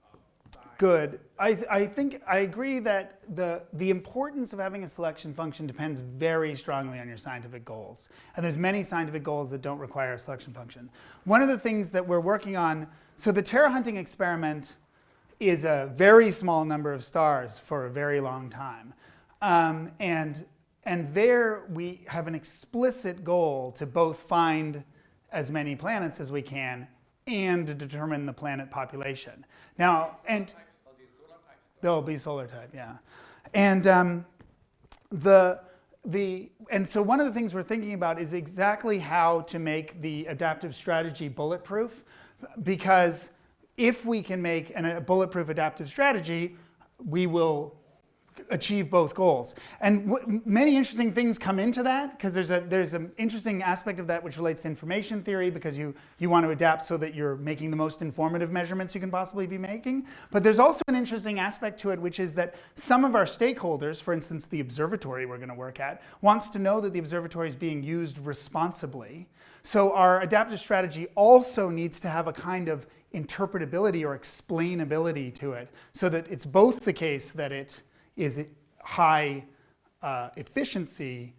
Speaker 8: of science.
Speaker 1: good. I think I agree that the importance of having a selection function depends very strongly on your scientific goals. And there's many scientific goals that don't require a selection function. One of the things that we're working on, so the terra hunting experiment is a very small number of stars for a very long time. And there we have an explicit goal to both find as many planets as we can and to determine the planet population. Now, and they'll be solar type, yeah. And and so one of the things we're thinking about is exactly how to make the adaptive strategy bulletproof, because if we can make a bulletproof adaptive strategy, we will achieve both goals. And many interesting things come into that, because there's an interesting aspect of that which relates to information theory, because you want to adapt so that you're making the most informative measurements you can possibly be making. But there's also an interesting aspect to it, which is that some of our stakeholders, for instance, the observatory we're going to work at, wants to know that the observatory is being used responsibly. So our adaptive strategy also needs to have a kind of interpretability or explainability to it, so that it's both the case that it is high efficiency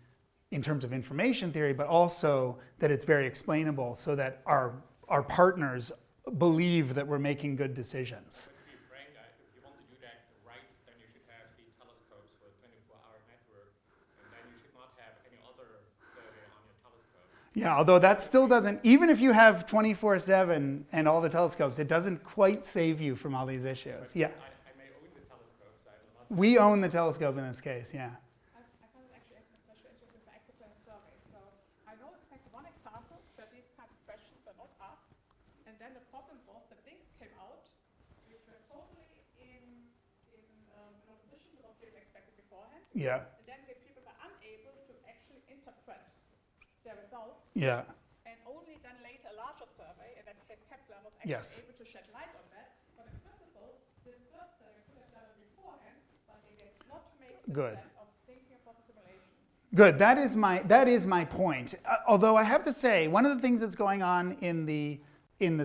Speaker 1: in terms of information theory, but also that it's very explainable, so that our partners believe that we're making good decisions.
Speaker 8: To be frank, if you want to do that right, then you should have the telescopes for a 24-hour network, and then you should not have any other survey on your telescope.
Speaker 1: Yeah, although that still doesn't, even if you have 24/7 and all the telescopes, it doesn't quite save you from all these issues. Yeah.
Speaker 8: I may own the telescopes, I will not.
Speaker 1: We own the telescope in this case, yeah.
Speaker 6: I found it actually especially interesting with the exoplanet survey. So I know exactly one example where these kind of questions were not asked, and then the problem was that things came out which were totally in opposition to what we had expected beforehand,
Speaker 1: Yeah,
Speaker 6: and then the people were unable to actually interpret their results,
Speaker 1: yeah,
Speaker 6: and only then later a larger survey, and then Kepler was actually
Speaker 1: Yes.
Speaker 6: able to shed light on that. But in principle, this first survey could have done it beforehand, but it did not make the
Speaker 1: Good.
Speaker 6: sense of thinking about the simulation.
Speaker 1: good. That is my point. Although I have to say, one of the things that's going on in the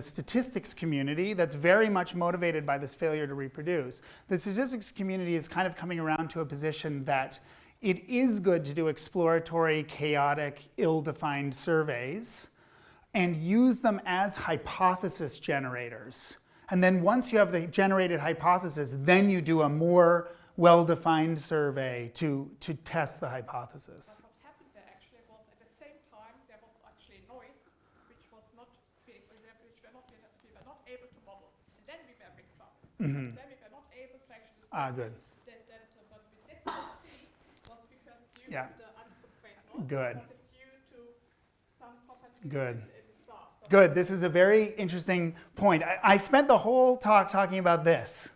Speaker 1: statistics community that's very much motivated by this failure to reproduce, the statistics community is kind of coming around to a position that it is good to do exploratory, chaotic, ill-defined surveys and use them as hypothesis generators. And then once you have the generated hypothesis, then you do a more well-defined survey to test the hypothesis.
Speaker 6: But what happened there actually was at the same time there was actually noise which was not being, which we were not able to model. And then we were big trouble. Then we were not able to actually
Speaker 1: Good.
Speaker 6: but we did not see was because due
Speaker 1: Yeah.
Speaker 6: to the unconstrained noise,
Speaker 1: Good.
Speaker 6: was it due to some properties
Speaker 1: Good.
Speaker 6: in the star. So
Speaker 1: Good. This is a very interesting point. I spent the whole talk talking about this.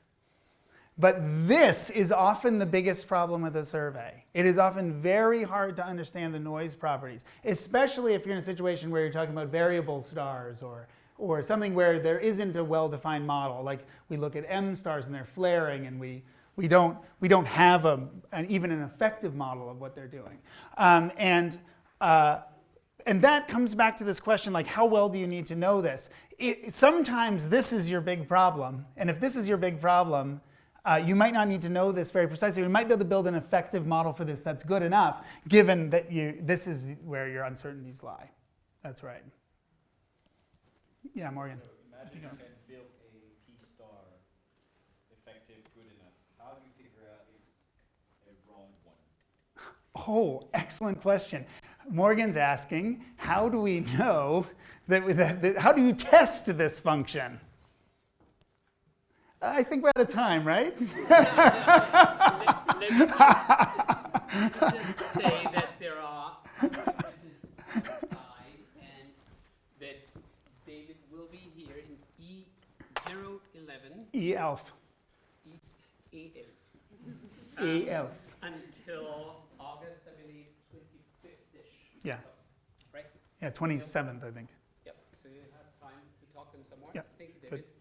Speaker 1: But this is often the biggest problem with a survey. It is often very hard to understand the noise properties, especially if you're in a situation where you're talking about variable stars or something where there isn't a well-defined model. Like we look at M stars and they're flaring, and we don't have even an effective model of what they're doing. And that comes back to this question, like, how well do you need to know this? Sometimes this is your big problem, and if this is your big problem, you might not need to know this very precisely. You might be able to build an effective model for this that's good enough, given that this is where your uncertainties lie. That's right. Yeah, Morgan.
Speaker 9: So imagine you can build a P-star effective good enough. How do you figure out it's a wrong one?
Speaker 1: Oh, excellent question. Morgan's asking, how do we know that how do you test this function? I think we're out of time, right?
Speaker 5: Let me just say that there are some differences outside, and that they
Speaker 1: E-elf.
Speaker 5: E-elf.
Speaker 1: E-elf.
Speaker 5: Until August, I believe, 25th-ish.
Speaker 1: Yeah.
Speaker 5: So, right?
Speaker 1: Yeah, 27th, I think.
Speaker 5: Yep. So you have time to talk to him some more.
Speaker 1: Yep.
Speaker 5: Thank you,
Speaker 1: Good.
Speaker 5: David.